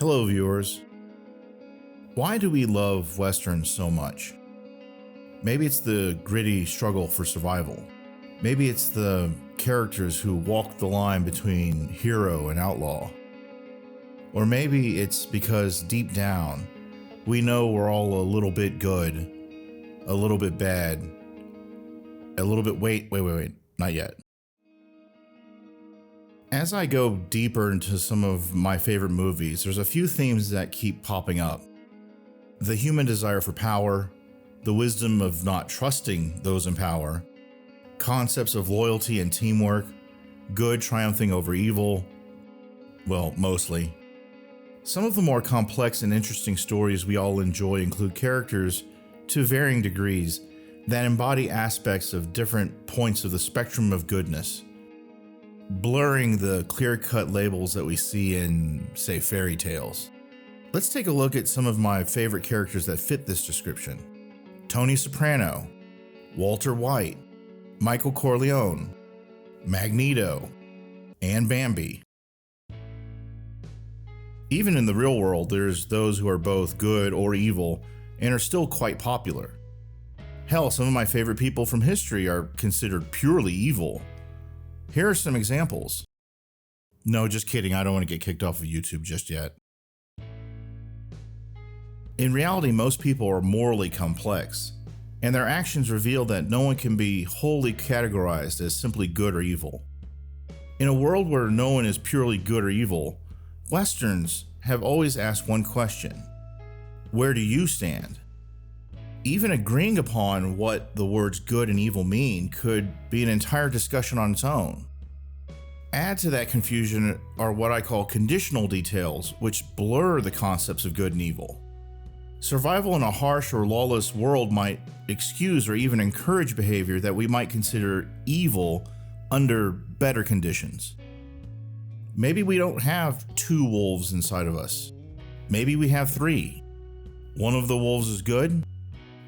Hello, viewers. Why do we love Westerns so much? Maybe it's the gritty struggle for survival. Maybe it's the characters who walk the line between hero and outlaw. Or maybe it's because deep down, we know we're all a little bit good, a little bit bad, a little bit wait, not yet. As I go deeper into some of my favorite movies, there's a few themes that keep popping up. The human desire for power, the wisdom of not trusting those in power, concepts of loyalty and teamwork, good triumphing over evil, well, mostly. Some of the more complex and interesting stories we all enjoy include characters, to varying degrees, that embody aspects of different points of the spectrum of goodness, blurring the clear-cut labels that we see in, say, fairy tales. Let's take a look at some of my favorite characters that fit this description. Tony Soprano, Walter White, Michael Corleone, Magneto, and Bambi. Even in the real world, there's those who are both good or evil and are still quite popular. Hell, some of my favorite people from history are considered purely evil. Here are some examples. No, just kidding, I don't want to get kicked off of YouTube just yet. In reality, most people are morally complex, and their actions reveal that no one can be wholly categorized as simply good or evil. In a world where no one is purely good or evil, Westerns have always asked one question: where do you stand? Even agreeing upon what the words good and evil mean could be an entire discussion on its own. Add to that confusion are what I call conditional details, which blur the concepts of good and evil. Survival in a harsh or lawless world might excuse or even encourage behavior that we might consider evil under better conditions. Maybe we don't have two wolves inside of us. Maybe we have three. One of the wolves is good,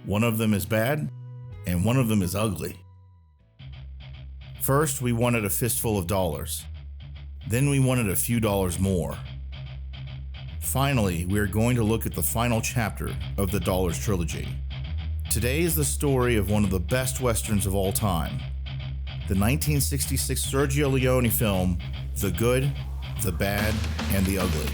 one of them is bad, and one of them is ugly. First, we wanted a fistful of dollars. Then we wanted a few dollars more. Finally, we are going to look at the final chapter of the Dollars trilogy. Today is the story of one of the best Westerns of all time, the 1966 Sergio Leone film, The Good, the Bad, and the Ugly.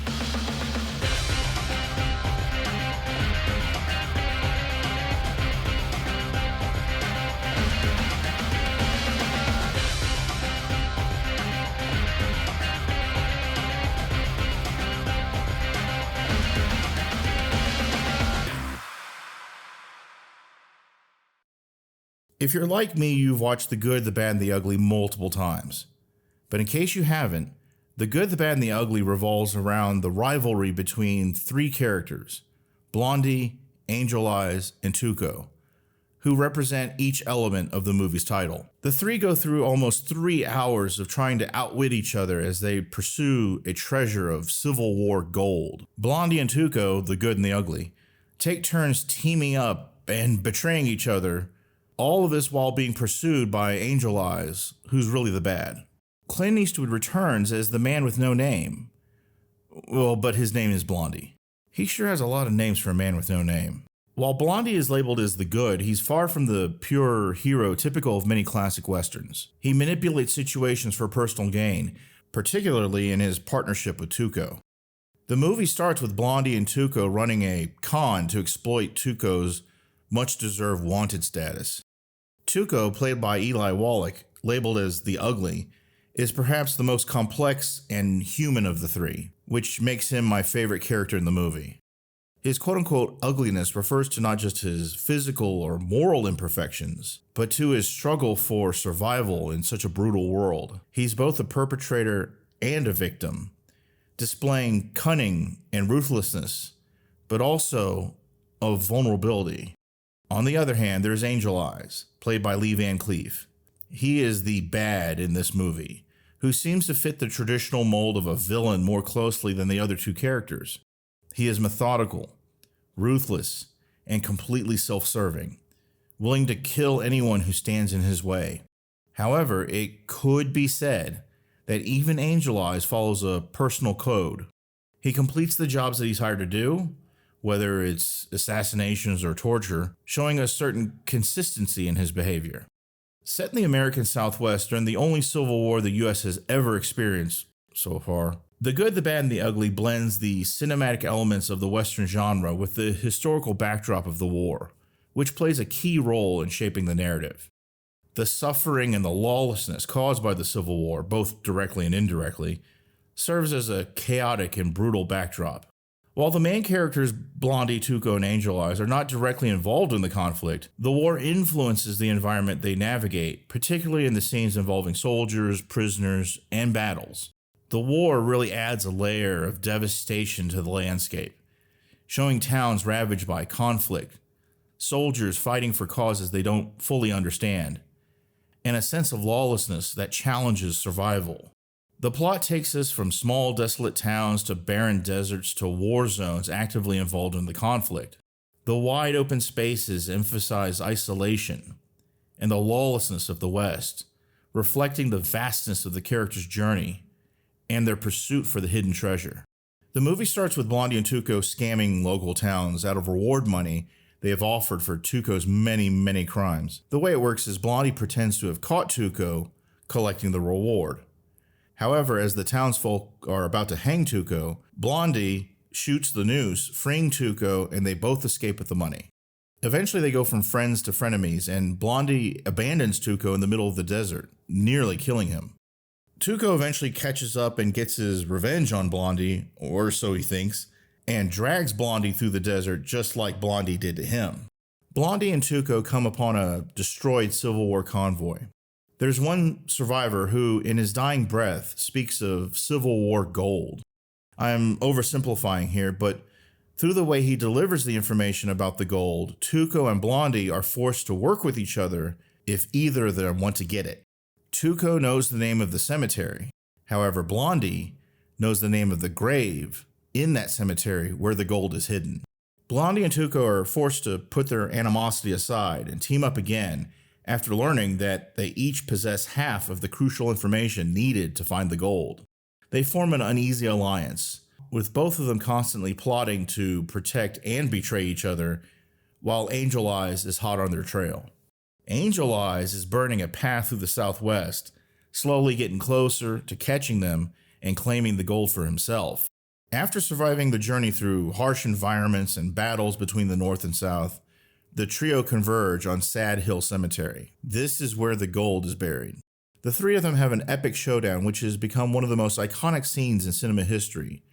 If you're like me, you've watched The Good, the Bad, and the Ugly multiple times. But in case you haven't, The Good, the Bad, and the Ugly revolves around the rivalry between three characters, Blondie, Angel Eyes, and Tuco, who represent each element of the movie's title. The three go through almost 3 hours of trying to outwit each other as they pursue a treasure of Civil War gold. Blondie and Tuco, the good and the ugly, take turns teaming up and betraying each other, all of this while being pursued by Angel Eyes, who's really the bad. Clint Eastwood returns as the man with no name. Well, but his name is Blondie. He sure has a lot of names for a man with no name. While Blondie is labeled as the good, he's far from the pure hero typical of many classic Westerns. He manipulates situations for personal gain, particularly in his partnership with Tuco. The movie starts with Blondie and Tuco running a con to exploit Tuco's much-deserved wanted status. Tuco, played by Eli Wallach, labeled as the ugly, is perhaps the most complex and human of the three, which makes him my favorite character in the movie. His quote-unquote ugliness refers to not just his physical or moral imperfections, but to his struggle for survival in such a brutal world. He's both a perpetrator and a victim, displaying cunning and ruthlessness, but also of vulnerability. On the other hand, there's Angel Eyes, played by Lee Van Cleef. He is the bad in this movie, who seems to fit the traditional mold of a villain more closely than the other two characters. He is methodical, ruthless, and completely self-serving, willing to kill anyone who stands in his way. However, it could be said that even Angel Eyes follows a personal code. He completes the jobs that he's hired to do, whether it's assassinations or torture, showing a certain consistency in his behavior. Set in the American Southwest during the only civil war the U.S. has ever experienced so far, The Good, the Bad, and the Ugly blends the cinematic elements of the Western genre with the historical backdrop of the war, which plays a key role in shaping the narrative. The suffering and the lawlessness caused by the Civil War, both directly and indirectly, serves as a chaotic and brutal backdrop. While the main characters, Blondie, Tuco, and Angel Eyes, are not directly involved in the conflict, the war influences the environment they navigate, particularly in the scenes involving soldiers, prisoners, and battles. The war really adds a layer of devastation to the landscape, showing towns ravaged by conflict, soldiers fighting for causes they don't fully understand, and a sense of lawlessness that challenges survival. The plot takes us from small, desolate towns to barren deserts to war zones actively involved in the conflict. The wide open spaces emphasize isolation and the lawlessness of the West, reflecting the vastness of the characters' journey and their pursuit for the hidden treasure. The movie starts with Blondie and Tuco scamming local towns out of reward money they have offered for Tuco's many, many crimes. The way it works is Blondie pretends to have caught Tuco collecting the reward. However, as the townsfolk are about to hang Tuco, Blondie shoots the noose, freeing Tuco, and they both escape with the money. Eventually, they go from friends to frenemies, and Blondie abandons Tuco in the middle of the desert, nearly killing him. Tuco eventually catches up and gets his revenge on Blondie, or so he thinks, and drags Blondie through the desert just like Blondie did to him. Blondie and Tuco come upon a destroyed Civil War convoy. There's one survivor who, in his dying breath, speaks of Civil War gold. I'm oversimplifying here, but through the way he delivers the information about the gold, Tuco and Blondie are forced to work with each other if either of them want to get it. Tuco knows the name of the cemetery. However, Blondie knows the name of the grave in that cemetery where the gold is hidden. Blondie and Tuco are forced to put their animosity aside and team up again after learning that they each possess half of the crucial information needed to find the gold. They form an uneasy alliance, with both of them constantly plotting to protect and betray each other, while Angel Eyes is hot on their trail. Angel Eyes is burning a path through the Southwest, slowly getting closer to catching them and claiming the gold for himself. After surviving the journey through harsh environments and battles between the North and South, the trio converge on Sad Hill Cemetery. This is where the gold is buried. The three of them have an epic showdown, which has become one of the most iconic scenes in cinema history,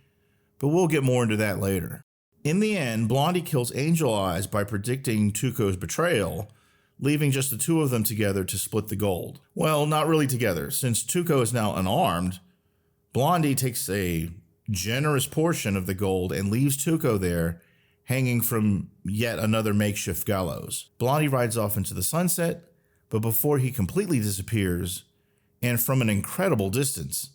but we'll get more into that later. In the end, Blondie kills Angel Eyes by predicting Tuco's betrayal, leaving just the two of them together to split the gold. Well, not really together. Since Tuco is now unarmed, Blondie takes a generous portion of the gold and leaves Tuco there, hanging from yet another makeshift gallows. Blondie rides off into the sunset, but before he completely disappears, and from an incredible distance,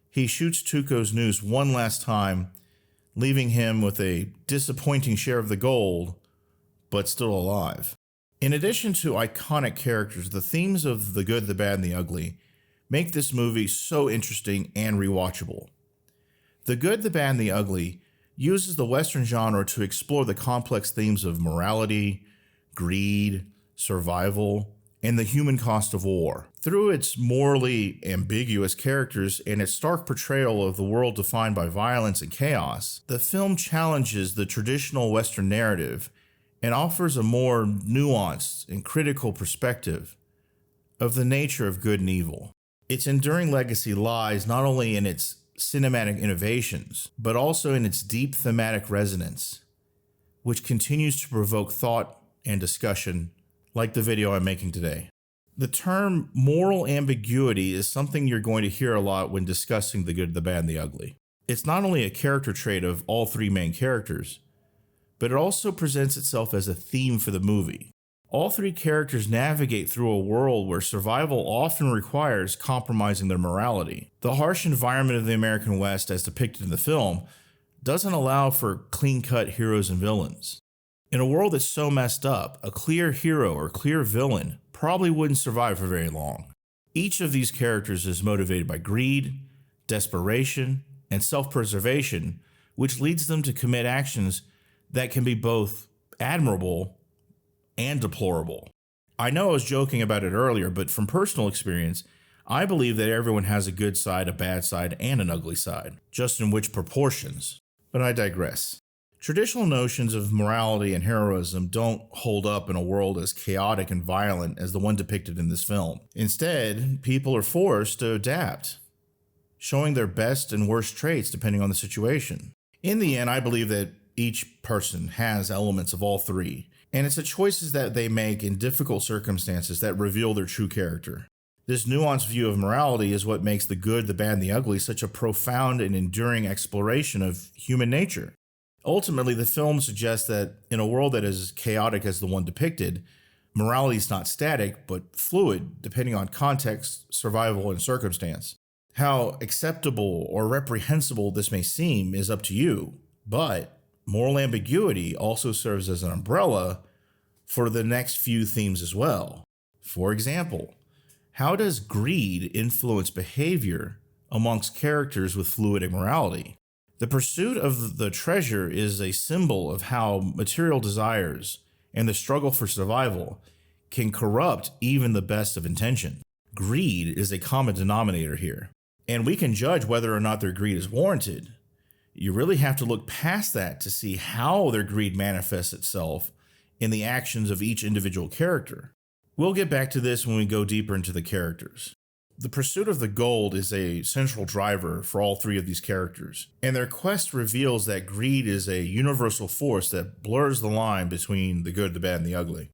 he shoots Tuco's noose one last time, leaving him with a disappointing share of the gold, but still alive. In addition to iconic characters, the themes of The Good, the Bad, and the Ugly make this movie so interesting and rewatchable. The Good, the Bad, and the Ugly uses the Western genre to explore the complex themes of morality, greed, survival, and the human cost of war. Through its morally ambiguous characters and its stark portrayal of the world defined by violence and chaos, the film challenges the traditional Western narrative and offers a more nuanced and critical perspective of the nature of good and evil. Its enduring legacy lies not only in its cinematic innovations, but also in its deep thematic resonance, which continues to provoke thought and discussion like the video I'm making today. The term moral ambiguity is something you're going to hear a lot when discussing The Good, the Bad, and the Ugly. It's not only a character trait of all three main characters, but it also presents itself as a theme for the movie. All three characters navigate through a world where survival often requires compromising their morality. The harsh environment of the American West, as depicted in the film, doesn't allow for clean-cut heroes and villains. In a world that's so messed up, a clear hero or clear villain probably wouldn't survive for very long. Each of these characters is motivated by greed, desperation, and self-preservation, which leads them to commit actions that can be both admirable and deplorable. I know I was joking about it earlier, but from personal experience, I believe that everyone has a good side, a bad side, and an ugly side, just in which proportions. But I digress. Traditional notions of morality and heroism don't hold up in a world as chaotic and violent as the one depicted in this film. Instead, people are forced to adapt, showing their best and worst traits depending on the situation. In the end, I believe that each person has elements of all three, and it's the choices that they make in difficult circumstances that reveal their true character. This nuanced view of morality is what makes the good, the bad, and the ugly such a profound and enduring exploration of human nature. Ultimately, the film suggests that in a world that is chaotic as the one depicted, morality is not static, but fluid, depending on context, survival, and circumstance. How acceptable or reprehensible this may seem is up to you, but moral ambiguity also serves as an umbrella for the next few themes as well. For example, how does greed influence behavior amongst characters with fluid immorality? The pursuit of the treasure is a symbol of how material desires and the struggle for survival can corrupt even the best of intention. Greed is a common denominator here, and we can judge whether or not their greed is warranted. You really have to look past that to see how their greed manifests itself in the actions of each individual character. We'll get back to this when we go deeper into the characters. The pursuit of the gold is a central driver for all three of these characters, and their quest reveals that greed is a universal force that blurs the line between the good, the bad, and the ugly.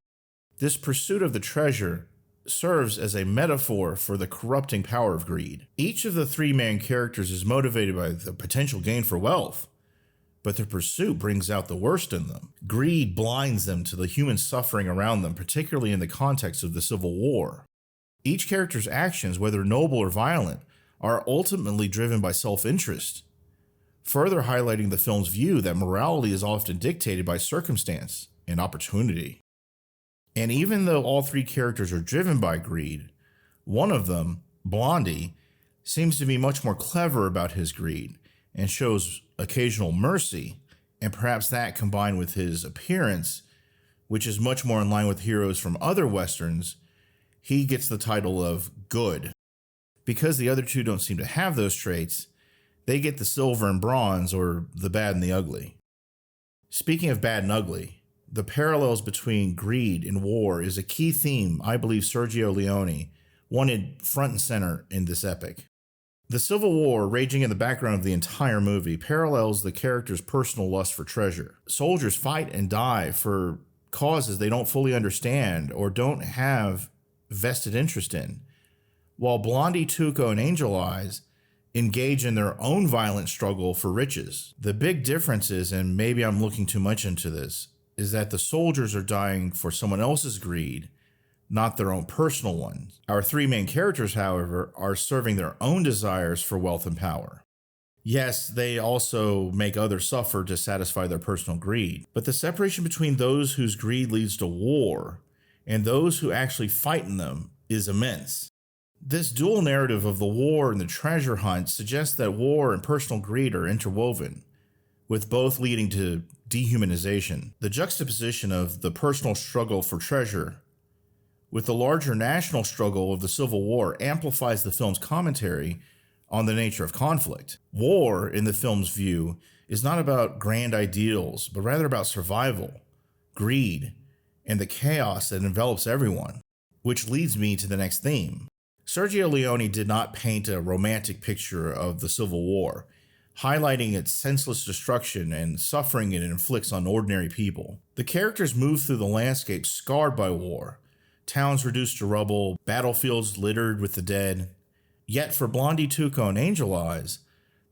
This pursuit of the treasure serves as a metaphor for the corrupting power of greed. Each of the three main characters is motivated by the potential gain for wealth, but their pursuit brings out the worst in them. Greed blinds them to the human suffering around them, particularly in the context of the Civil War. Each character's actions, whether noble or violent, are ultimately driven by self-interest, further highlighting the film's view that morality is often dictated by circumstance and opportunity. And even though all three characters are driven by greed, one of them, Blondie, seems to be much more clever about his greed and shows occasional mercy, and perhaps that combined with his appearance, which is much more in line with heroes from other westerns, he gets the title of good. Because the other two don't seem to have those traits, they get the silver and bronze, or the bad and the ugly. Speaking of bad and ugly, the parallels between greed and war is a key theme I believe Sergio Leone wanted front and center in this epic. The Civil War, raging in the background of the entire movie, parallels the characters' personal lust for treasure. Soldiers fight and die for causes they don't fully understand or don't have vested interest in, while Blondie, Tuco, and Angel Eyes engage in their own violent struggle for riches. The big difference is, and maybe I'm looking too much into this, is that the soldiers are dying for someone else's greed, not their own personal ones. Our three main characters, however, are serving their own desires for wealth and power. Yes, they also make others suffer to satisfy their personal greed, but the separation between those whose greed leads to war and those who actually fight in them is immense. This dual narrative of the war and the treasure hunt suggests that war and personal greed are interwoven, with both leading to dehumanization. The juxtaposition of the personal struggle for treasure with the larger national struggle of the Civil War amplifies the film's commentary on the nature of conflict. War, in the film's view, is not about grand ideals, but rather about survival, greed, and the chaos that envelops everyone, which leads me to the next theme. Sergio Leone did not paint a romantic picture of the Civil War, highlighting its senseless destruction and suffering it inflicts on ordinary people. The characters move through the landscape scarred by war, towns reduced to rubble, battlefields littered with the dead. Yet for Blondie, Tuco, and Angel Eyes,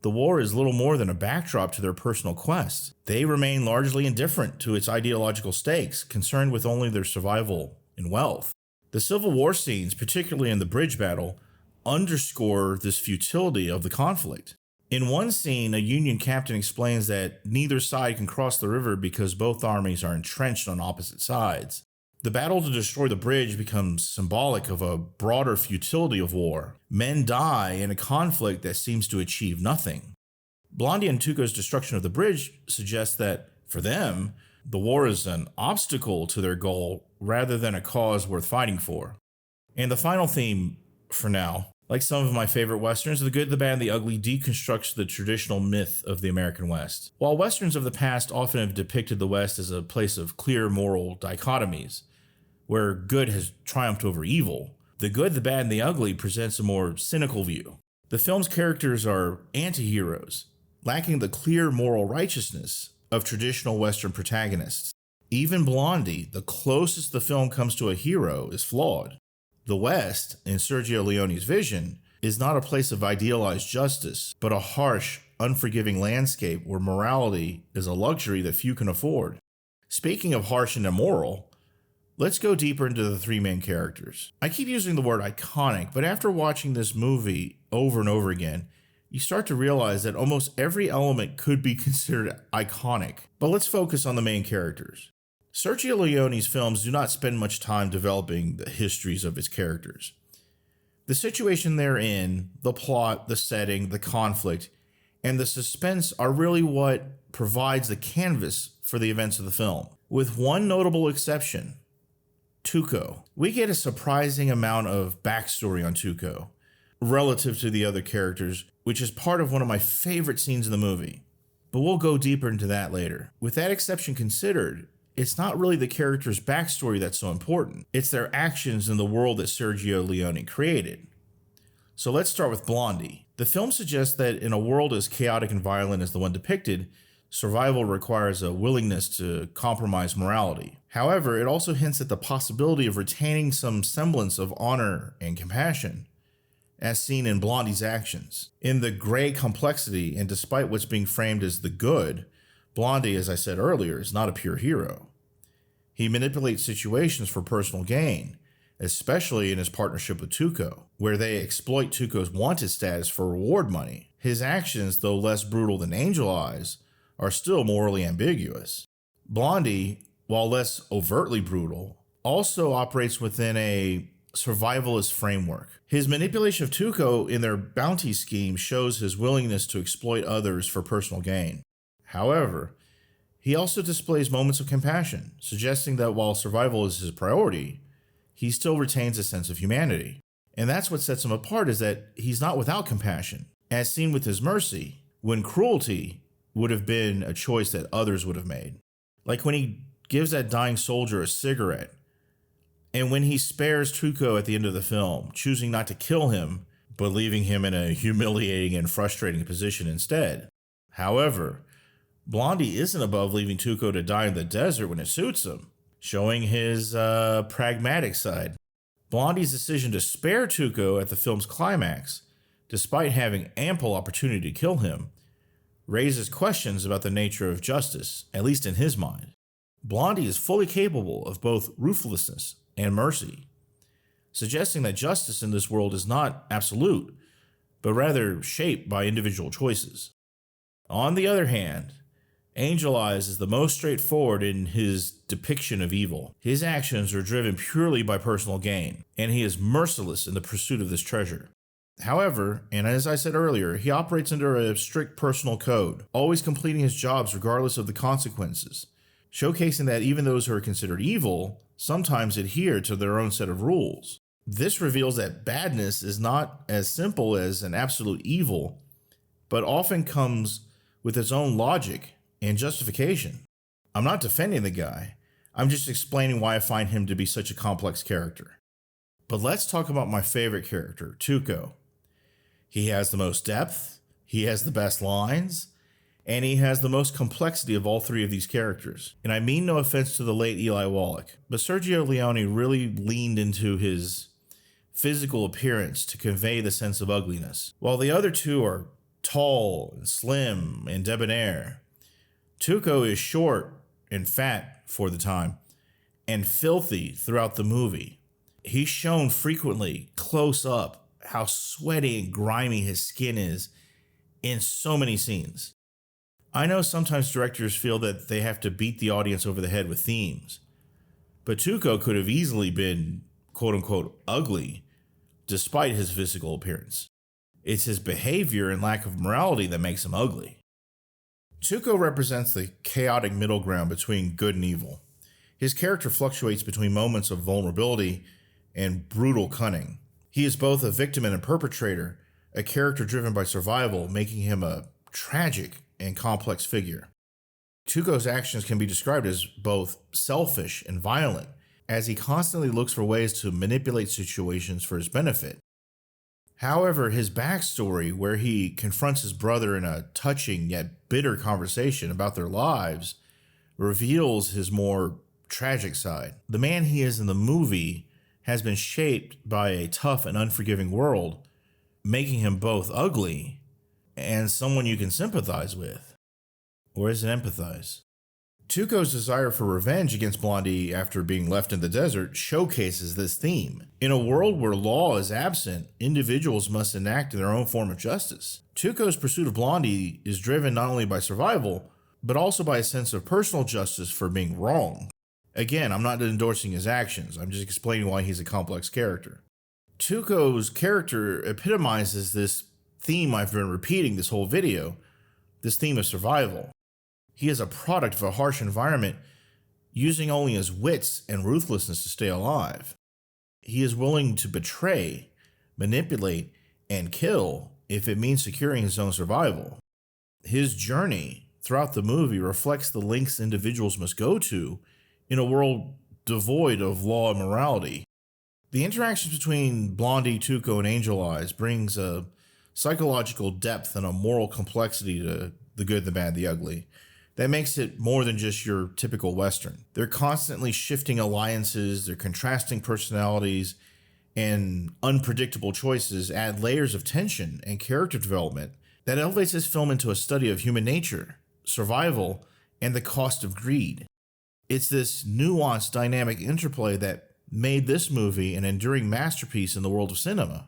the war is little more than a backdrop to their personal quest. They remain largely indifferent to its ideological stakes, concerned with only their survival and wealth. The Civil War scenes, particularly in the bridge battle, underscore this futility of the conflict. In one scene, a Union captain explains that neither side can cross the river because both armies are entrenched on opposite sides. The battle to destroy the bridge becomes symbolic of a broader futility of war. Men die in a conflict that seems to achieve nothing. Blondie and Tuco's destruction of the bridge suggests that, for them, the war is an obstacle to their goal rather than a cause worth fighting for. And the final theme, for now, like some of my favorite Westerns, The Good, the Bad, and the Ugly deconstructs the traditional myth of the American West. While Westerns of the past often have depicted the West as a place of clear moral dichotomies, where good has triumphed over evil, The Good, the Bad, and the Ugly presents a more cynical view. The film's characters are anti-heroes, lacking the clear moral righteousness of traditional Western protagonists. Even Blondie, the closest the film comes to a hero, is flawed. The West, in Sergio Leone's vision, is not a place of idealized justice, but a harsh, unforgiving landscape where morality is a luxury that few can afford. Speaking of harsh and immoral, let's go deeper into the three main characters. I keep using the word iconic, but after watching this movie over and over again, you start to realize that almost every element could be considered iconic. But let's focus on the main characters. Sergio Leone's films do not spend much time developing the histories of his characters. The situation they're in, the plot, the setting, the conflict, and the suspense are really what provides the canvas for the events of the film. With one notable exception, Tuco. We get a surprising amount of backstory on Tuco relative to the other characters, which is part of one of my favorite scenes in the movie. But we'll go deeper into that later. With that exception considered, it's not really the character's backstory that's so important. It's their actions in the world that Sergio Leone created. So let's start with Blondie. The film suggests that in a world as chaotic and violent as the one depicted, survival requires a willingness to compromise morality. However, it also hints at the possibility of retaining some semblance of honor and compassion, as seen in Blondie's actions. In the gray complexity, and despite what's being framed as the good, Blondie, as I said earlier, is not a pure hero. He manipulates situations for personal gain, especially in his partnership with Tuco, where they exploit Tuco's wanted status for reward money. His actions, though less brutal than Angel Eyes, are still morally ambiguous. Blondie, while less overtly brutal, also operates within a survivalist framework. His manipulation of Tuco in their bounty scheme shows his willingness to exploit others for personal gain. However, he also displays moments of compassion, suggesting that while survival is his priority, he still retains a sense of humanity. And that's what sets him apart, is that he's not without compassion, as seen with his mercy, when cruelty would have been a choice that others would have made. Like when he gives that dying soldier a cigarette, and when he spares Tuco at the end of the film, choosing not to kill him, but leaving him in a humiliating and frustrating position instead. However, Blondie isn't above leaving Tuco to die in the desert when it suits him, showing his pragmatic side. Blondie's decision to spare Tuco at the film's climax, despite having ample opportunity to kill him, raises questions about the nature of justice, at least in his mind. Blondie is fully capable of both ruthlessness and mercy, suggesting that justice in this world is not absolute, but rather shaped by individual choices. On the other hand, Angel Eyes is the most straightforward in his depiction of evil. His actions are driven purely by personal gain, and he is merciless in the pursuit of this treasure. However, and as I said earlier, he operates under a strict personal code, always completing his jobs regardless of the consequences, showcasing that even those who are considered evil sometimes adhere to their own set of rules. This reveals that badness is not as simple as an absolute evil, but often comes with its own logic and justification. I'm not defending the guy. I'm just explaining why I find him to be such a complex character. But let's talk about my favorite character, Tuco. He has the most depth, he has the best lines, and he has the most complexity of all three of these characters. And I mean no offense to the late Eli Wallach, but Sergio Leone really leaned into his physical appearance to convey the sense of ugliness. While the other two are tall and slim and debonair, Tuco is short and fat for the time, and filthy throughout the movie. He's shown frequently, close up, how sweaty and grimy his skin is in so many scenes. I know sometimes directors feel that they have to beat the audience over the head with themes, but Tuco could have easily been quote-unquote ugly despite his physical appearance. It's his behavior and lack of morality that makes him ugly. Tuco represents the chaotic middle ground between good and evil. His character fluctuates between moments of vulnerability and brutal cunning. He is both a victim and a perpetrator, a character driven by survival, making him a tragic and complex figure. Tuco's actions can be described as both selfish and violent, as he constantly looks for ways to manipulate situations for his benefit. However, his backstory, where he confronts his brother in a touching yet bitter conversation about their lives, reveals his more tragic side. The man he is in the movie has been shaped by a tough and unforgiving world, making him both ugly and someone you can sympathize with, or is it empathize? Tuco's desire for revenge against Blondie after being left in the desert showcases this theme. In a world where law is absent, individuals must enact their own form of justice. Tuco's pursuit of Blondie is driven not only by survival, but also by a sense of personal justice for being wrong. Again, I'm not endorsing his actions, I'm just explaining why he's a complex character. Tuco's character epitomizes this theme I've been repeating this whole video, this theme of survival. He is a product of a harsh environment, using only his wits and ruthlessness to stay alive. He is willing to betray, manipulate, and kill if it means securing his own survival. His journey throughout the movie reflects the lengths individuals must go to in a world devoid of law and morality. The interactions between Blondie, Tuco, and Angel Eyes brings a psychological depth and a moral complexity to The Good, the Bad, the Ugly that makes it more than just your typical Western. They're constantly shifting alliances, their contrasting personalities, and unpredictable choices add layers of tension and character development that elevates this film into a study of human nature, survival, and the cost of greed. It's this nuanced, dynamic interplay that made this movie an enduring masterpiece in the world of cinema.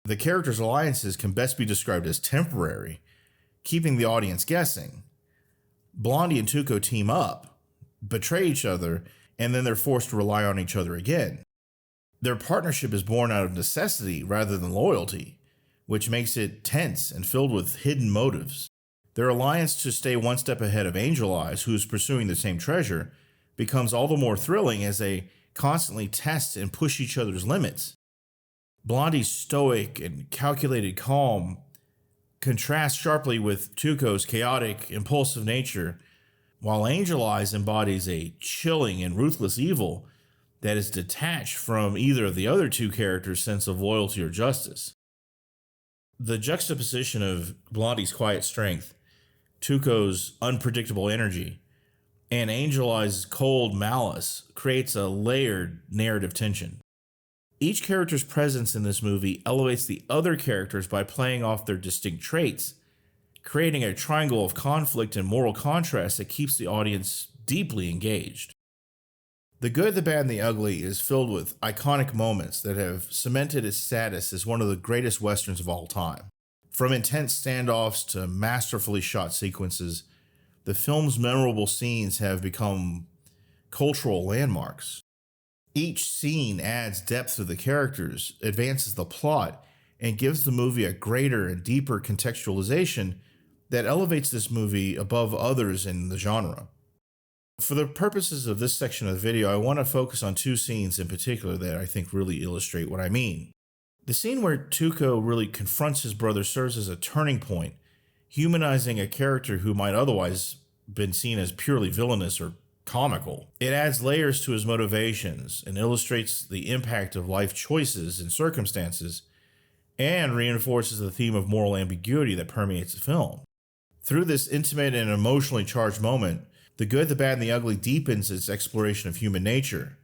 The characters' alliances can best be described as temporary, keeping the audience guessing. Blondie and Tuco team up, betray each other, and then they're forced to rely on each other again. Their partnership is born out of necessity rather than loyalty, which makes it tense and filled with hidden motives. Their alliance to stay one step ahead of Angel Eyes, who's pursuing the same treasure, becomes all the more thrilling as they constantly test and push each other's limits. Blondie's stoic and calculated calm contrasts sharply with Tuco's chaotic, impulsive nature, while Angel Eyes embodies a chilling and ruthless evil that is detached from either of the other two characters' sense of loyalty or justice. The juxtaposition of Blondie's quiet strength, Tuco's unpredictable energy, and Angel Eyes' cold malice creates a layered narrative tension. Each character's presence in this movie elevates the other characters by playing off their distinct traits, creating a triangle of conflict and moral contrast that keeps the audience deeply engaged. The Good, the Bad, and the Ugly is filled with iconic moments that have cemented its status as one of the greatest westerns of all time. From intense standoffs to masterfully shot sequences, the film's memorable scenes have become cultural landmarks. Each scene adds depth to the characters, advances the plot, and gives the movie a greater and deeper contextualization that elevates this movie above others in the genre. For the purposes of this section of the video, I want to focus on two scenes in particular that I think really illustrate what I mean. The scene where Tuco really confronts his brother serves as a turning point, humanizing a character who might otherwise been seen as purely villainous or comical. It adds layers to his motivations and illustrates the impact of life choices and circumstances, and reinforces the theme of moral ambiguity that permeates the film. Through this intimate and emotionally charged moment, The Good, the Bad, and the Ugly deepens its exploration of human nature,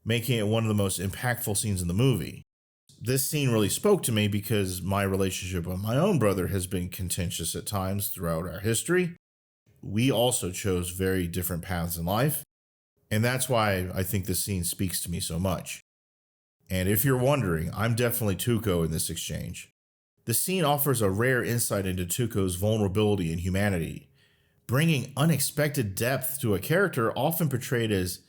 making it one of the most impactful scenes in the movie. This scene really spoke to me because my relationship with my own brother has been contentious at times throughout our history. We also chose very different paths in life, and that's why I think this scene speaks to me so much. And if you're wondering, I'm definitely Tuco in this exchange. The scene offers a rare insight into Tuco's vulnerability and humanity, bringing unexpected depth to a character often portrayed as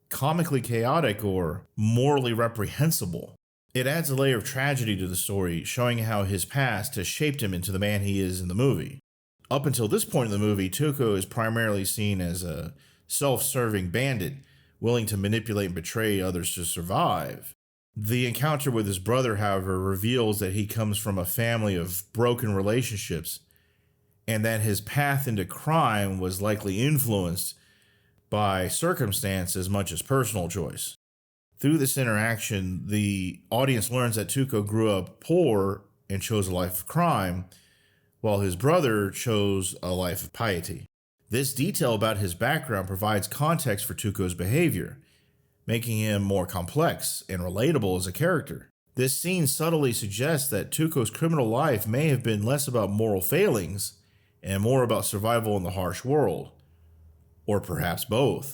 comically chaotic or morally reprehensible. It adds a layer of tragedy to the story, showing how his past has shaped him into the man he is in the movie. Up until this point in the movie, Tuco is primarily seen as a self-serving bandit, willing to manipulate and betray others to survive. The encounter with his brother, however, reveals that he comes from a family of broken relationships and that his path into crime was likely influenced by circumstance as much as personal choice. Through this interaction, the audience learns that Tuco grew up poor and chose a life of crime, while his brother chose a life of piety. This detail about his background provides context for Tuco's behavior, making him more complex and relatable as a character. This scene subtly suggests that Tuco's criminal life may have been less about moral failings and more about survival in the harsh world, or perhaps both.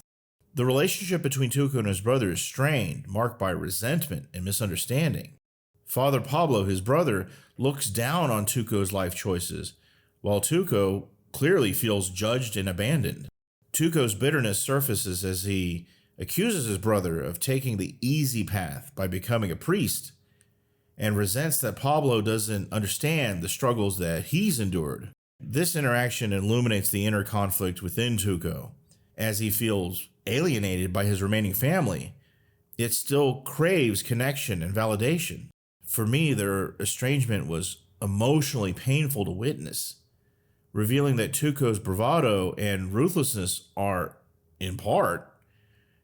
The relationship between Tuco and his brother is strained, marked by resentment and misunderstanding. Father Pablo, his brother, looks down on Tuco's life choices, while Tuco clearly feels judged and abandoned. Tuco's bitterness surfaces as he accuses his brother of taking the easy path by becoming a priest, and resents that Pablo doesn't understand the struggles that he's endured. This interaction illuminates the inner conflict within Tuco. As he feels alienated by his remaining family, it still craves connection and validation. For me, their estrangement was emotionally painful to witness, revealing that Tuco's bravado and ruthlessness are, in part,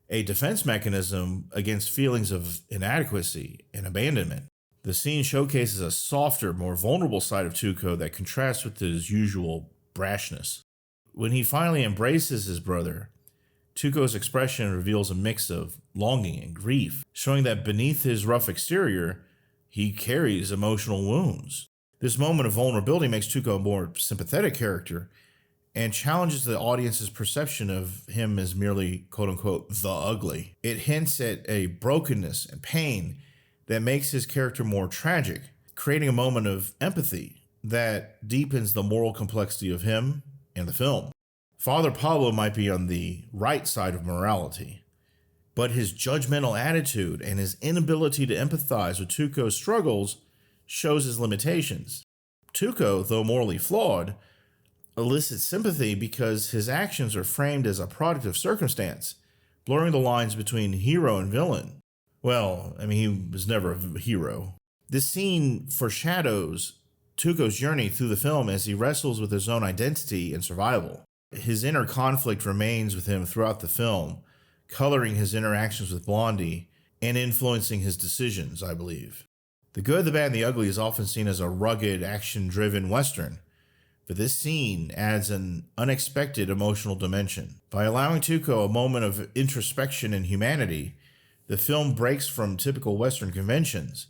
a defense mechanism against feelings of inadequacy and abandonment. The scene showcases a softer, more vulnerable side of Tuco that contrasts with his usual brashness. When he finally embraces his brother, Tuco's expression reveals a mix of longing and grief, showing that beneath his rough exterior, he carries emotional wounds. This moment of vulnerability makes Tuco a more sympathetic character and challenges the audience's perception of him as merely, quote-unquote, the ugly. It hints at a brokenness and pain that makes his character more tragic, creating a moment of empathy that deepens the moral complexity of him and the film. Father Pablo might be on the right side of morality, but his judgmental attitude and his inability to empathize with Tuco's struggles shows his limitations. Tuco, though morally flawed, elicits sympathy because his actions are framed as a product of circumstance, blurring the lines between hero and villain. Well, he was never a hero. This scene foreshadows Tuco's journey through the film as he wrestles with his own identity and survival. His inner conflict remains with him throughout the film, coloring his interactions with Blondie and influencing his decisions, I believe. The Good, the Bad, and the Ugly is often seen as a rugged, action-driven Western, but this scene adds an unexpected emotional dimension. By allowing Tuco a moment of introspection and humanity, the film breaks from typical Western conventions,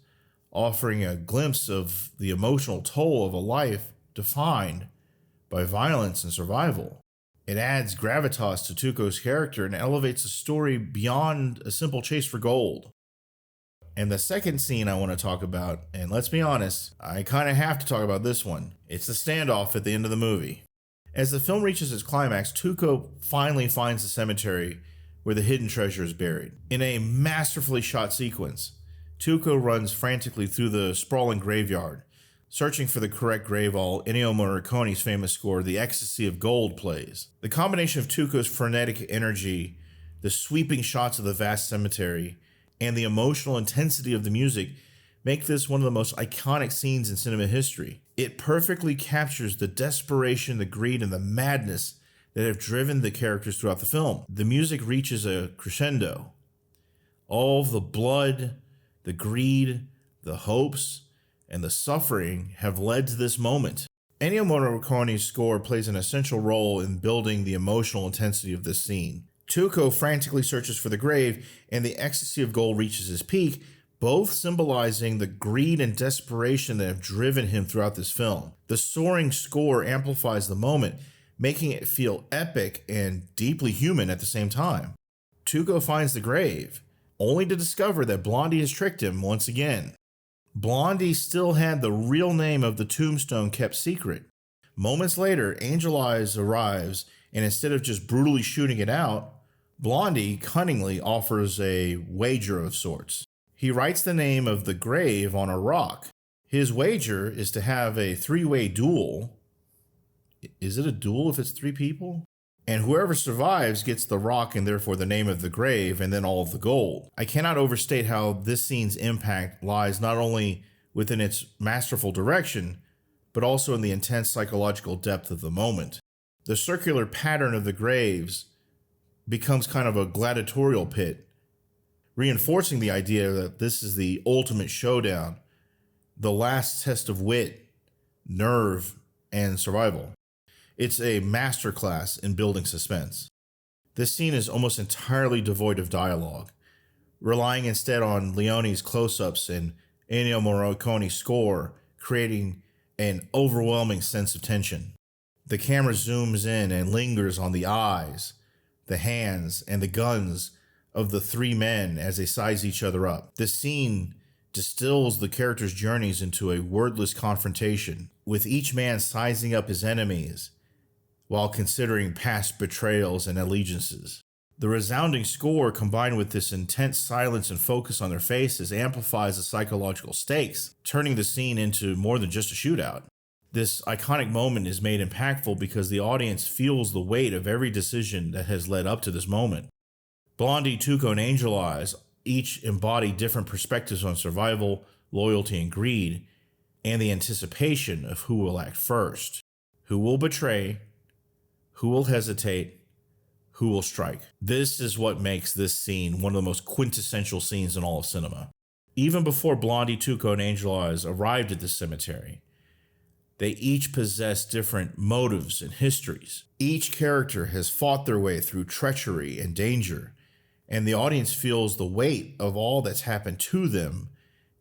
offering a glimpse of the emotional toll of a life defined by violence and survival. It adds gravitas to Tuco's character and elevates the story beyond a simple chase for gold. And the second scene I want to talk about, and let's be honest, I kind of have to talk about this one. It's the standoff at the end of the movie. As the film reaches its climax, Tuco finally finds the cemetery where the hidden treasure is buried. In a masterfully shot sequence, Tuco runs frantically through the sprawling graveyard, searching for the correct grave while Ennio Morricone's famous score, The Ecstasy of Gold, plays. The combination of Tuco's frenetic energy, the sweeping shots of the vast cemetery, and the emotional intensity of the music make this one of the most iconic scenes in cinema history. It perfectly captures the desperation, the greed, and the madness that have driven the characters throughout the film. The music reaches a crescendo. All the blood, the greed, the hopes, and the suffering have led to this moment. Ennio Morricone's score plays an essential role in building the emotional intensity of this scene. Tuco frantically searches for the grave, and the Ecstasy of Gold reaches its peak, both symbolizing the greed and desperation that have driven him throughout this film. The soaring score amplifies the moment, making it feel epic and deeply human at the same time. Tuco finds the grave, only to discover that Blondie has tricked him once again. Blondie still had the real name of the tombstone kept secret. Moments later, Angel Eyes arrives, and instead of just brutally shooting it out, Blondie cunningly offers a wager of sorts. He writes the name of the grave on a rock. His wager is to have a three-way duel Is it a duel if it's 3 people? And whoever survives gets the rock and therefore the name of the grave and then all of the gold. I cannot overstate how this scene's impact lies not only within its masterful direction, but also in the intense psychological depth of the moment. The circular pattern of the graves becomes kind of a gladiatorial pit, reinforcing the idea that this is the ultimate showdown, the last test of wit, nerve, and survival. It's a masterclass in building suspense. This scene is almost entirely devoid of dialogue, relying instead on Leone's close-ups and Ennio Morricone's score, creating an overwhelming sense of tension. The camera zooms in and lingers on the eyes, the hands, and the guns of the 3 men as they size each other up. This scene distills the characters' journeys into a wordless confrontation, with each man sizing up his enemies while considering past betrayals and allegiances. The resounding score, combined with this intense silence and focus on their faces, amplifies the psychological stakes, turning the scene into more than just a shootout. This iconic moment is made impactful because the audience feels the weight of every decision that has led up to this moment. Blondie, Tuco, and Angel Eyes each embody different perspectives on survival, loyalty, and greed, and the anticipation of who will act first, who will betray, who will hesitate, who will strike. This is what makes this scene one of the most quintessential scenes in all of cinema. Even before Blondie, Tuco, and Angel Eyes arrived at the cemetery, they each possess different motives and histories. Each character has fought their way through treachery and danger, and the audience feels the weight of all that's happened to them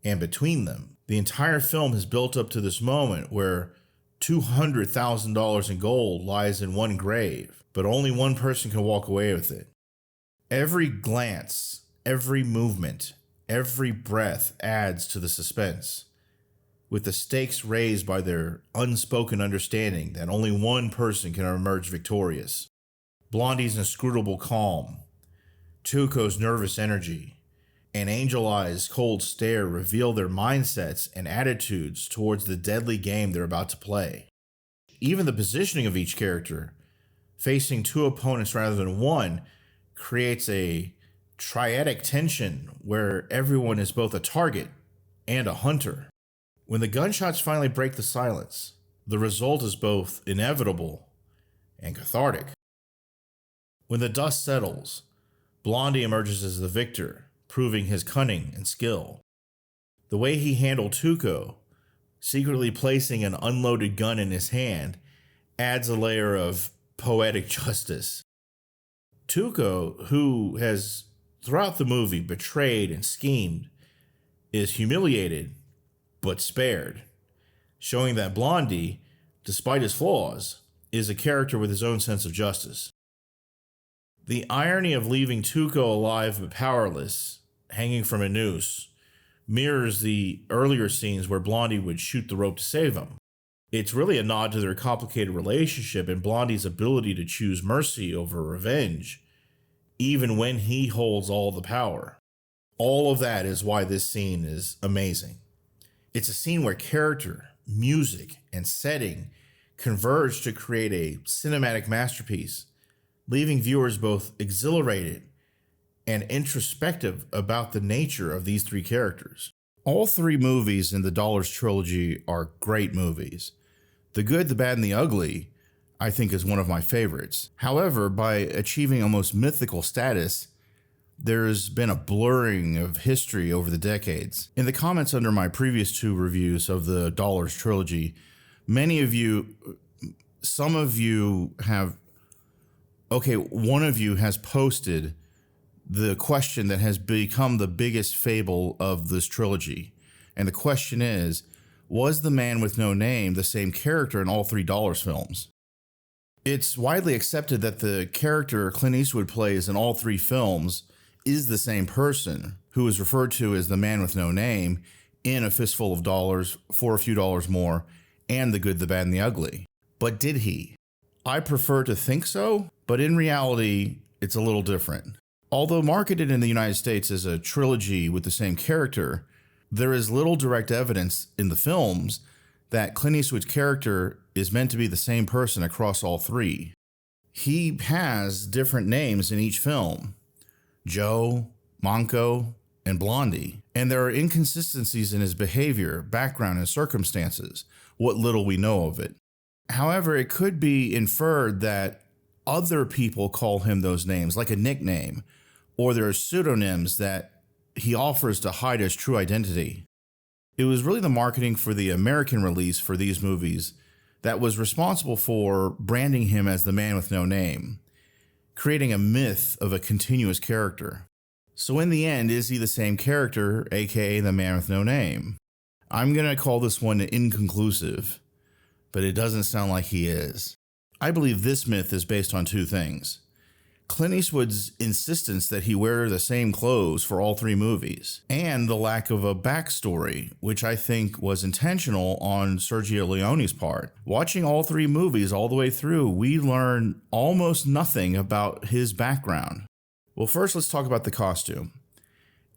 and between them. The entire film has built up to this moment where $200,000 in gold lies in one grave, but only one person can walk away with it. Every glance, every movement, every breath adds to the suspense, with the stakes raised by their unspoken understanding that only one person can emerge victorious. Blondie's inscrutable calm, Tuco's nervous energy, and Angel Eyes' cold stare reveal their mindsets and attitudes towards the deadly game they're about to play. Even the positioning of each character, facing 2 opponents rather than one, creates a triadic tension where everyone is both a target and a hunter. When the gunshots finally break the silence, the result is both inevitable and cathartic. When the dust settles, Blondie emerges as the victor, proving his cunning and skill. The way he handled Tuco, secretly placing an unloaded gun in his hand, adds a layer of poetic justice. Tuco, who has throughout the movie betrayed and schemed, is humiliated but spared, showing that Blondie, despite his flaws, is a character with his own sense of justice. The irony of leaving Tuco alive but powerless, hanging from a noose, mirrors the earlier scenes where Blondie would shoot the rope to save him. It's really a nod to their complicated relationship and Blondie's ability to choose mercy over revenge, even when he holds all the power. All of that is why this scene is amazing. It's a scene where character, music, and setting converge to create a cinematic masterpiece, leaving viewers both exhilarated and introspective about the nature of these 3 characters. All 3 movies in the Dollars trilogy are great movies. The Good, the Bad, and the Ugly, I think, is one of my favorites. However, by achieving almost mythical status, there's been a blurring of history over the decades. In the comments under my previous 2 reviews of the Dollars trilogy, some of you have, one of you has posted the question that has become the biggest fable of this trilogy. And the question is, was the man with no name the same character in all 3 Dollars films? It's widely accepted that the character Clint Eastwood plays in all 3 films is the same person, who is referred to as the man with no name in A Fistful of Dollars, For a Few Dollars More, and The Good, the Bad, and the Ugly. But did he? I prefer to think so, but in reality, it's a little different. Although marketed in the United States as a trilogy with the same character, there is little direct evidence in the films that Clint Eastwood's character is meant to be the same person across all three. He has different names in each film: Joe, Monco, and Blondie. And there are inconsistencies in his behavior, background, and circumstances, what little we know of it. However, it could be inferred that other people call him those names, like a nickname, or there are pseudonyms that he offers to hide his true identity. It was really the marketing for the American release for these movies that was responsible for branding him as the man with no name, creating a myth of a continuous character. So in the end, is he the same character, aka the man with no name? I'm going to call this one inconclusive, but it doesn't sound like he is. I believe this myth is based on two things: Clint Eastwood's insistence that he wear the same clothes for all three movies, and the lack of a backstory, which I think was intentional on Sergio Leone's part. Watching all three movies all the way through, we learn almost nothing about his background. Well, first let's talk about the costume.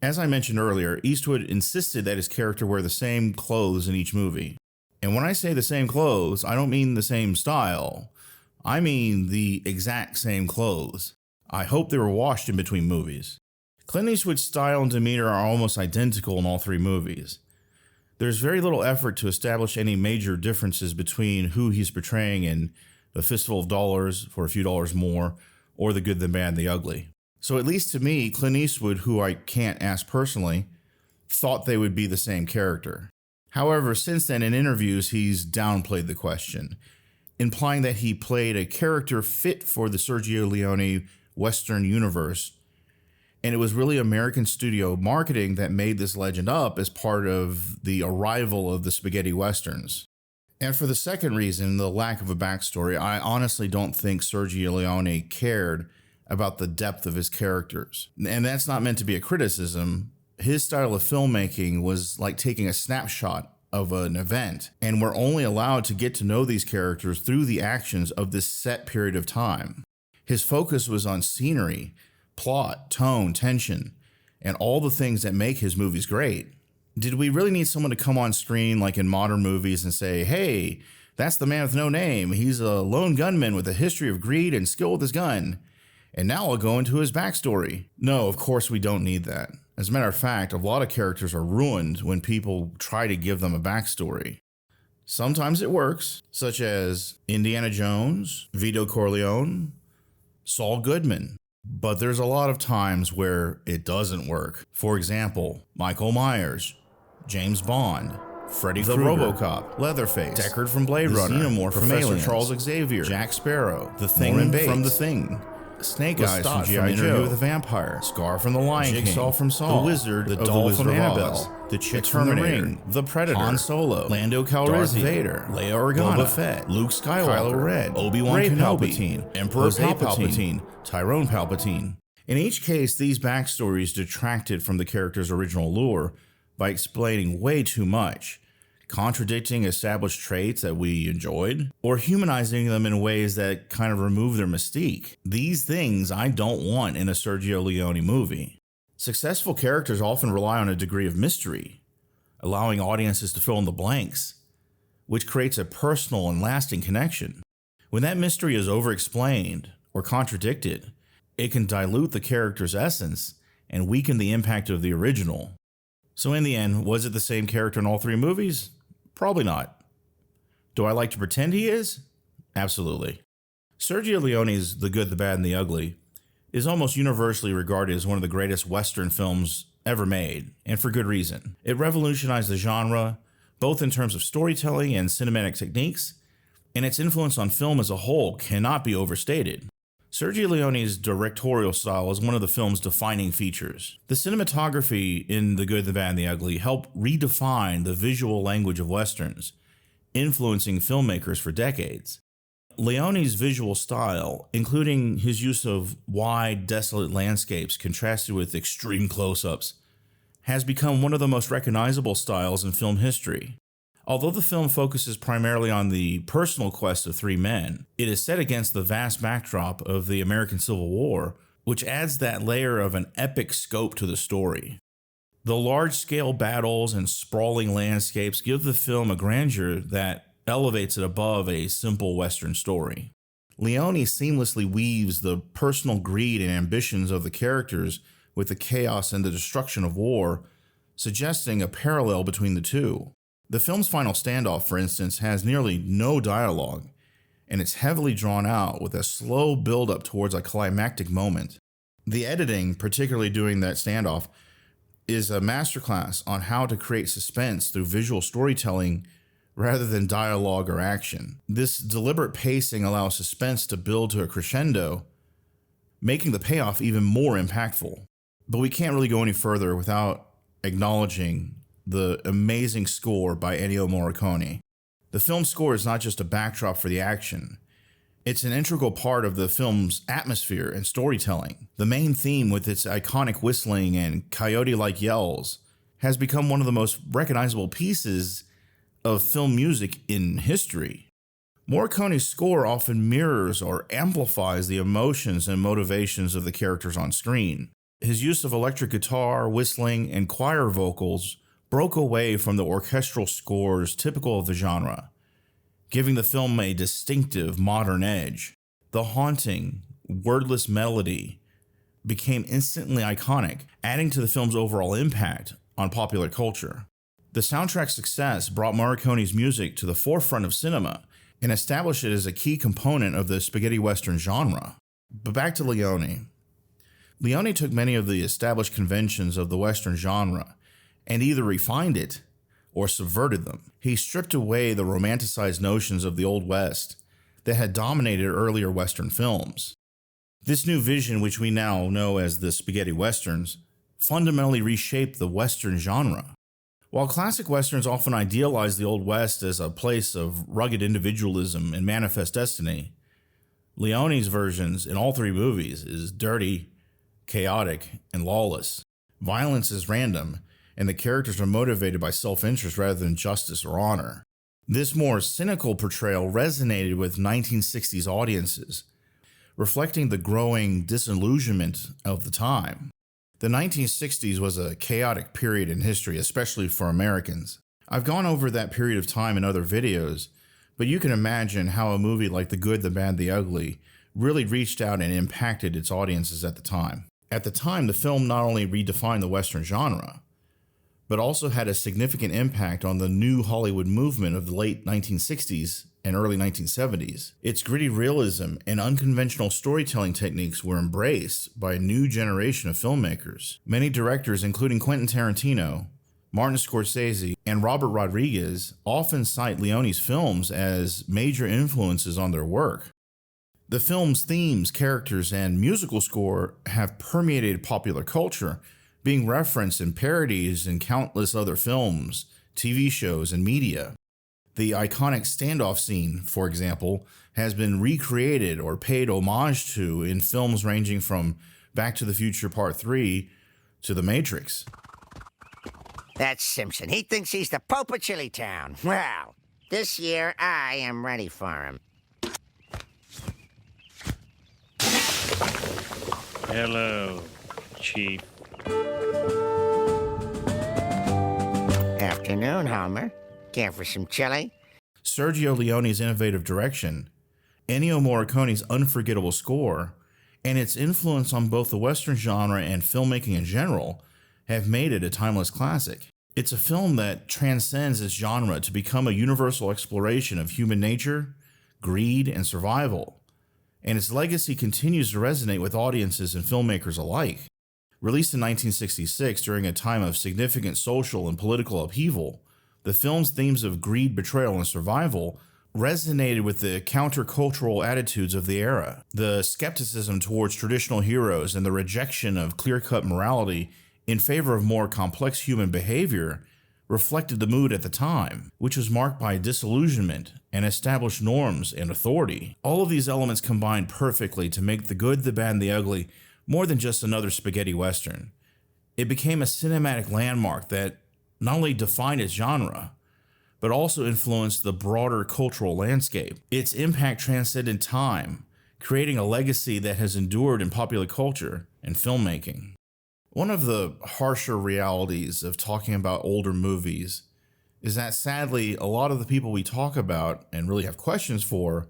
As I mentioned earlier, Eastwood insisted that his character wear the same clothes in each movie. And when I say the same clothes, I don't mean the same style. I mean the exact same clothes. I hope they were washed in between movies. Clint Eastwood's style and demeanor are almost identical in all three movies. There's very little effort to establish any major differences between who he's portraying in The Fistful of Dollars for a Few Dollars More or The Good, the Bad, and the Ugly. So at least to me, Clint Eastwood, who I can't ask personally, thought they would be the same character. However, since then in interviews, he's downplayed the question, implying that he played a character fit for the Sergio Leone Western universe, and it was really American studio marketing that made this legend up as part of the arrival of the spaghetti westerns. And for the second reason, the lack of a backstory, I honestly don't think Sergio Leone cared about the depth of his characters. And that's not meant to be a criticism. His style of filmmaking was like taking a snapshot of an event, and we're only allowed to get to know these characters through the actions of this set period of time. His focus was on scenery, plot, tone, tension, and all the things that make his movies great. Did we really need someone to come on screen like in modern movies and say, hey, that's the man with no name. He's a lone gunman with a history of greed and skill with his gun. And now I'll go into his backstory. No, of course we don't need that. As a matter of fact, a lot of characters are ruined when people try to give them a backstory. Sometimes it works, such as Indiana Jones, Vito Corleone, Saul Goodman. But there's a lot of times where it doesn't work. For example, Michael Myers, James Bond, Freddy Krueger, RoboCop, Leatherface, Deckard from Blade Runner, Xenomorph from Aliens, Charles Xavier, Jack Sparrow, The Thing from The Thing, Snake Eyes from G.I. Joe, with a Vampire, Scar from The Lion King, Jigsaw from Saw, The Wizard, the Doll from Annabelle, the Chick from The Ring, The Predator, Han Solo, Lando Calrissian, Darth Vader, Leia Organa, Boba Fett, Luke Skywalker, Kylo Ren, Obi-Wan Kenobi, Emperor Palpatine, Tyrone Palpatine. In each case, these backstories detracted from the character's original lure by explaining way too much, contradicting established traits that we enjoyed, or humanizing them in ways that kind of remove their mystique. These things I don't want in a Sergio Leone movie. Successful characters often rely on a degree of mystery, allowing audiences to fill in the blanks, which creates a personal and lasting connection. When that mystery is over-explained or contradicted, it can dilute the character's essence and weaken the impact of the original. So in the end, was it the same character in all three movies? Probably not. Do I like to pretend he is? Absolutely. Sergio Leone's The Good, the Bad, and the Ugly is almost universally regarded as one of the greatest Western films ever made, and for good reason. It revolutionized the genre, both in terms of storytelling and cinematic techniques, and its influence on film as a whole cannot be overstated. Sergio Leone's directorial style is one of the film's defining features. The cinematography in The Good, the Bad, and the Ugly helped redefine the visual language of Westerns, influencing filmmakers for decades. Leone's visual style, including his use of wide, desolate landscapes contrasted with extreme close-ups, has become one of the most recognizable styles in film history. Although the film focuses primarily on the personal quest of three men, it is set against the vast backdrop of the American Civil War, which adds that layer of an epic scope to the story. The large-scale battles and sprawling landscapes give the film a grandeur that elevates it above a simple Western story. Leone seamlessly weaves the personal greed and ambitions of the characters with the chaos and the destruction of war, suggesting a parallel between the two. The film's final standoff, for instance, has nearly no dialogue, and it's heavily drawn out with a slow build-up towards a climactic moment. The editing, particularly during that standoff, is a masterclass on how to create suspense through visual storytelling rather than dialogue or action. This deliberate pacing allows suspense to build to a crescendo, making the payoff even more impactful. But we can't really go any further without acknowledging the amazing score by Ennio Morricone. The film score is not just a backdrop for the action. It's an integral part of the film's atmosphere and storytelling. The main theme, with its iconic whistling and coyote-like yells, has become one of the most recognizable pieces of film music in history. Morricone's score often mirrors or amplifies the emotions and motivations of the characters on screen. His use of electric guitar, whistling, and choir vocals broke away from the orchestral scores typical of the genre, giving the film a distinctive modern edge. The haunting, wordless melody became instantly iconic, adding to the film's overall impact on popular culture. The soundtrack's success brought Morricone's music to the forefront of cinema and established it as a key component of the spaghetti western genre. But back to Leone. Leone took many of the established conventions of the western genre and either refined it or subverted them. He stripped away the romanticized notions of the Old West that had dominated earlier Western films. This new vision, which we now know as the spaghetti westerns, fundamentally reshaped the Western genre. While classic Westerns often idealize the Old West as a place of rugged individualism and manifest destiny, Leone's versions in all three movies is dirty, chaotic, and lawless. Violence is random, and the characters are motivated by self-interest rather than justice or honor. This more cynical portrayal resonated with 1960s audiences, reflecting the growing disillusionment of the time. The 1960s was a chaotic period in history, especially for Americans. I've gone over that period of time in other videos, but you can imagine how a movie like The Good, the Bad, the Ugly really reached out and impacted its audiences at the time. At the time, the film not only redefined the Western genre, but also had a significant impact on the new Hollywood movement of the late 1960s and early 1970s. Its gritty realism and unconventional storytelling techniques were embraced by a new generation of filmmakers. Many directors, including Quentin Tarantino, Martin Scorsese, and Robert Rodriguez, often cite Leone's films as major influences on their work. The film's themes, characters, and musical score have permeated popular culture, being referenced in parodies in countless other films, TV shows, and media. The iconic standoff scene, for example, has been recreated or paid homage to in films ranging from Back to the Future Part 3 to The Matrix. That's Simpson. He thinks he's the Pope of Chili Town. Well, this year I am ready for him. Hello, Chief. Afternoon, Homer. Care for some chili? Sergio Leone's innovative direction, Ennio Morricone's unforgettable score, and its influence on both the Western genre and filmmaking in general have made it a timeless classic. It's a film that transcends its genre to become a universal exploration of human nature, greed, and survival, and its legacy continues to resonate with audiences and filmmakers alike. Released in 1966 during a time of significant social and political upheaval, the film's themes of greed, betrayal, and survival resonated with the countercultural attitudes of the era. The skepticism towards traditional heroes and the rejection of clear-cut morality in favor of more complex human behavior reflected the mood at the time, which was marked by disillusionment and established norms and authority. All of these elements combined perfectly to make The Good, the Bad, and the Ugly more than just another spaghetti western. It became a cinematic landmark that not only defined its genre, but also influenced the broader cultural landscape. Its impact transcended time, creating a legacy that has endured in popular culture and filmmaking. One of the harsher realities of talking about older movies is that sadly, a lot of the people we talk about and really have questions for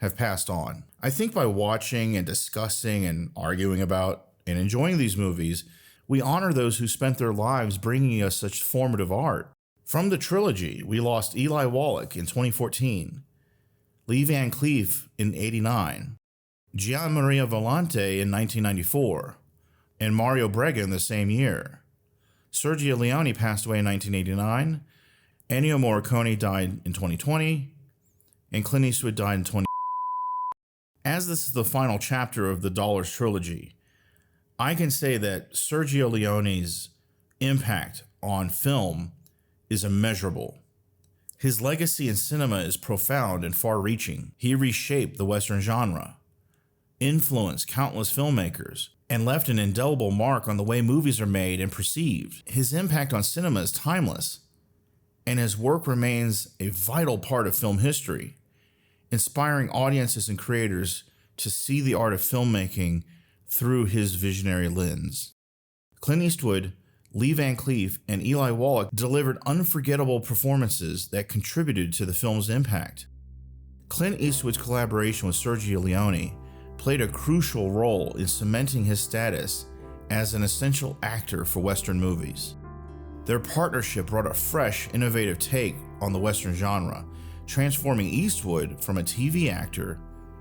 have passed on. I think by watching and discussing and arguing about and enjoying these movies, we honor those who spent their lives bringing us such formative art. From the trilogy, we lost Eli Wallach in 2014, Lee Van Cleef in '89, Gian Maria Volante in 1994, and Mario Brega in the same year. Sergio Leone passed away in 1989, Ennio Morricone died in 2020, and Clint Eastwood died in 2020. As this is the final chapter of the Dollars trilogy, I can say that Sergio Leone's impact on film is immeasurable. His legacy in cinema is profound and far-reaching. He reshaped the Western genre, influenced countless filmmakers, and left an indelible mark on the way movies are made and perceived. His impact on cinema is timeless, and his work remains a vital part of film history, inspiring audiences and creators to see the art of filmmaking through his visionary lens. Clint Eastwood, Lee Van Cleef, and Eli Wallach delivered unforgettable performances that contributed to the film's impact. Clint Eastwood's collaboration with Sergio Leone played a crucial role in cementing his status as an essential actor for Western movies. Their partnership brought a fresh, innovative take on the Western genre, transforming Eastwood from a TV actor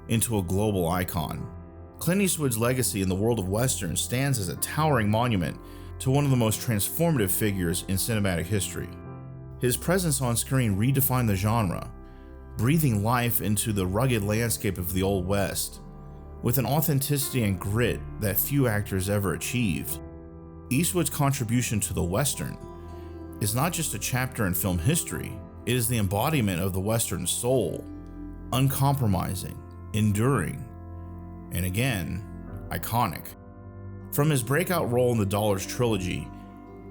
into a global icon. Clint Eastwood's legacy in the world of Westerns stands as a towering monument to one of the most transformative figures in cinematic history. His presence on screen redefined the genre, breathing life into the rugged landscape of the Old West, with an authenticity and grit that few actors ever achieved. Eastwood's contribution to the Western is not just a chapter in film history, it is the embodiment of the Western soul, uncompromising, enduring, and again, iconic. From his breakout role in the Dollars trilogy,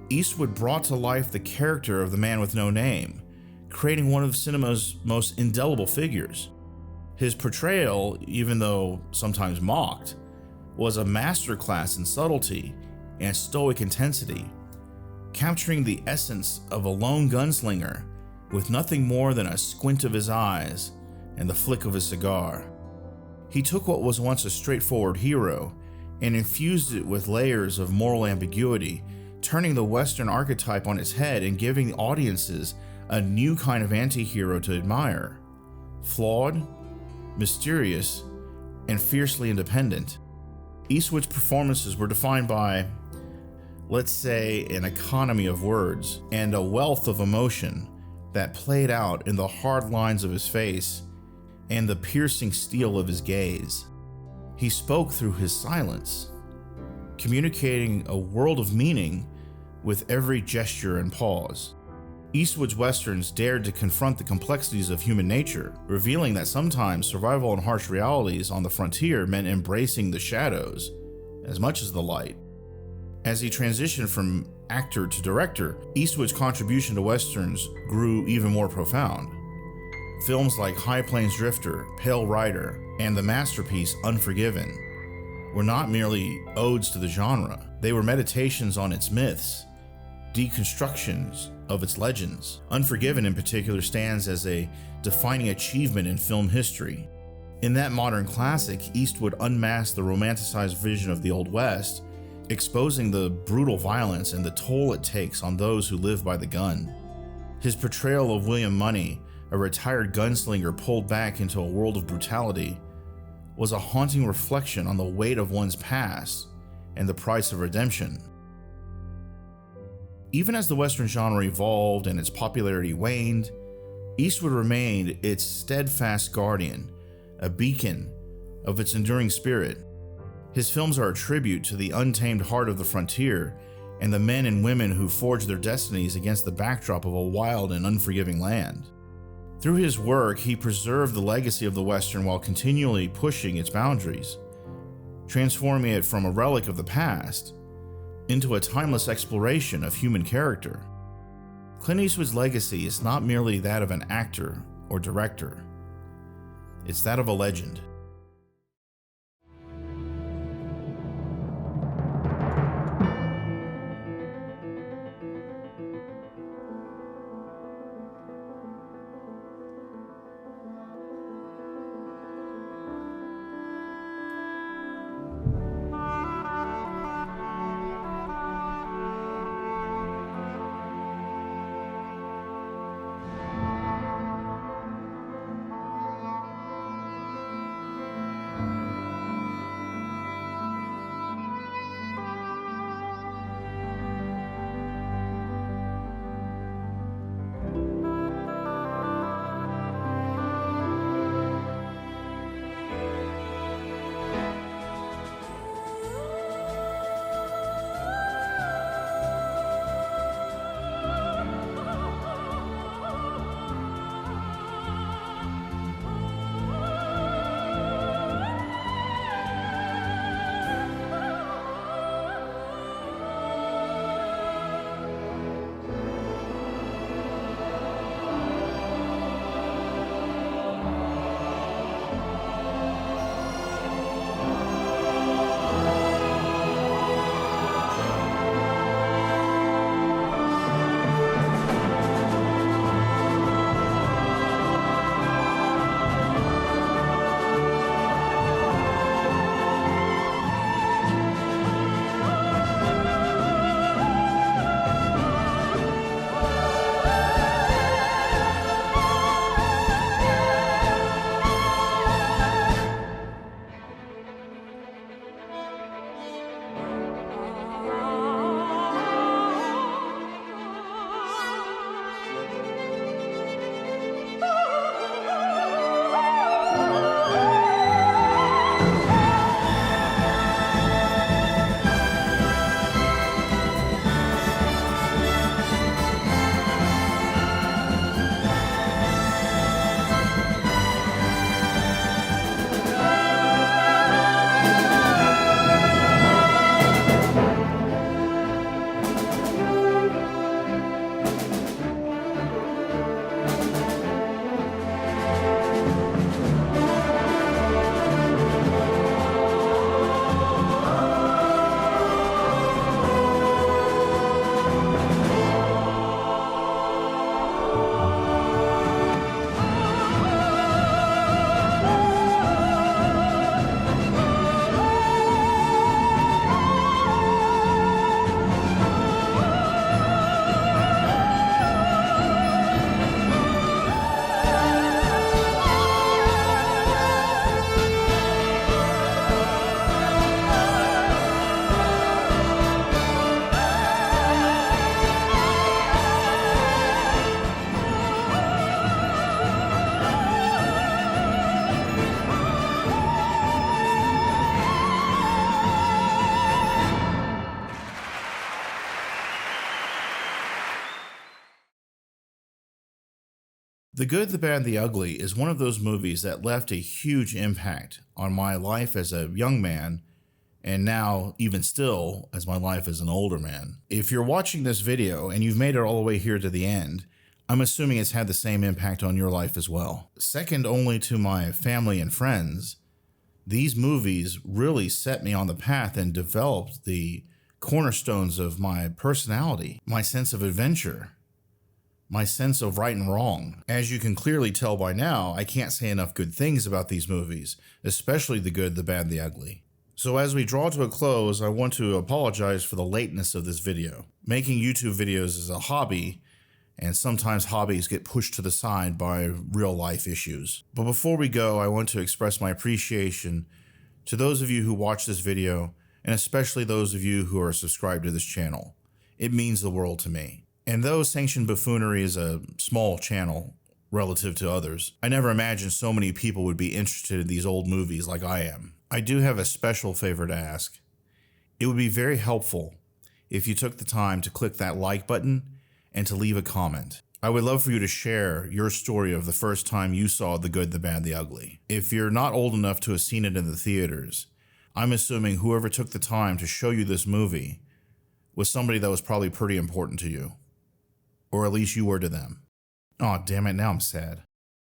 Eastwood brought to life the character of the man with no name, creating one of cinema's most indelible figures. His portrayal, even though sometimes mocked, was a masterclass in subtlety and stoic intensity, capturing the essence of a lone gunslinger with nothing more than a squint of his eyes and the flick of his cigar. He took what was once a straightforward hero and infused it with layers of moral ambiguity, turning the Western archetype on its head and giving audiences a new kind of anti-hero to admire. Flawed, mysterious, and fiercely independent, Eastwood's performances were defined by, let's say, an economy of words and a wealth of emotion that played out in the hard lines of his face and the piercing steel of his gaze. He spoke through his silence, communicating a world of meaning with every gesture and pause. Eastwood's Westerns dared to confront the complexities of human nature, revealing that sometimes survival in harsh realities on the frontier meant embracing the shadows as much as the light. As he transitioned from actor to director, Eastwood's contribution to Westerns grew even more profound. Films like High Plains Drifter, Pale Rider, and the masterpiece Unforgiven were not merely odes to the genre, they were meditations on its myths, deconstructions of its legends. Unforgiven in particular stands as a defining achievement in film history. In that modern classic, Eastwood unmasked the romanticized vision of the Old West, exposing the brutal violence and the toll it takes on those who live by the gun. His portrayal of William Money, a retired gunslinger pulled back into a world of brutality, was a haunting reflection on the weight of one's past and the price of redemption. Even as the Western genre evolved and its popularity waned, Eastwood remained its steadfast guardian, a beacon of its enduring spirit. His films are a tribute to the untamed heart of the frontier and the men and women who forged their destinies against the backdrop of a wild and unforgiving land. Through his work, he preserved the legacy of the Western while continually pushing its boundaries, transforming it from a relic of the past into a timeless exploration of human character. Clint Eastwood's legacy is not merely that of an actor or director, it's that of a legend. The Good, the Bad, the Ugly is one of those movies that left a huge impact on my life as a young man, and now, even still, as my life as an older man. If you're watching this video and you've made it all the way here to the end, I'm assuming it's had the same impact on your life as well. Second only to my family and friends, these movies really set me on the path and developed the cornerstones of my personality, my sense of adventure, my sense of right and wrong. As you can clearly tell by now, I can't say enough good things about these movies, especially The Good, the Bad, the Ugly. So as we draw to a close, I want to apologize for the lateness of this video. Making YouTube videos is a hobby, and sometimes hobbies get pushed to the side by real life issues. But before we go, I want to express my appreciation to those of you who watch this video, and especially those of you who are subscribed to this channel. It means the world to me. And though Sanctioned Buffoonery is a small channel relative to others, I never imagined so many people would be interested in these old movies like I am. I do have a special favor to ask. It would be very helpful if you took the time to click that like button and to leave a comment. I would love for you to share your story of the first time you saw The Good, the Bad, the Ugly. If you're not old enough to have seen it in the theaters, I'm assuming whoever took the time to show you this movie was somebody that was probably pretty important to you. Or at least you were to them. Aw, damn it, now I'm sad.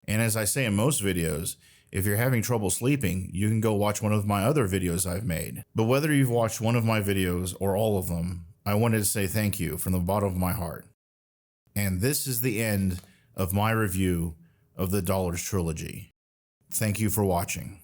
And as I say in most videos, if you're having trouble sleeping, you can go watch one of my other videos I've made. But whether you've watched one of my videos or all of them, I wanted to say thank you from the bottom of my heart. And this is the end of my review of the Dollars trilogy. Thank you for watching.